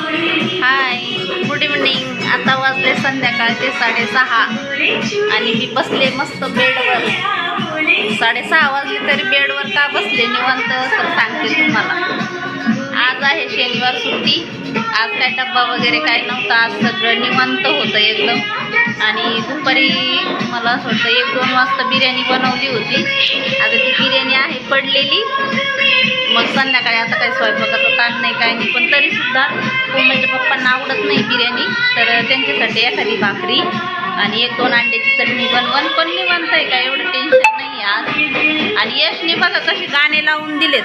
हाय, good evening. आता वाजले संध्याकाळचे 6:30 आणि मी बसले मस्त बेडवर. 6:30 वाजले तरी बेडवर का बसले निवांत तर सांगते तुम्हाला. आज आहे शनिवार, सुट्टी. आज काय डब्बा वगैरे काय नव्हता. आज सगळं निवांत होतं एकदम. आणि दुपारी मला असं वाटतं 1-2 वाजता बिर्याणी बनवली होती. आता ती बिर्याणी आहे पडलेली. मग संध्याकाळी आता काही स्वयंपाकाचं ताण नाही काय नाही, पण तरीसुद्धा कोमलच्या पप्पांना आवडत नाही बिर्याणी, तर त्यांच्यासाठी एखादी भाकरी आणि 1-2 अंड्याची चटणी बनवून. पण निवांत आहे, काय एवढं टेन्शन नाही आज. आणि यशने बघा कसे गाणे लावून दिलेत.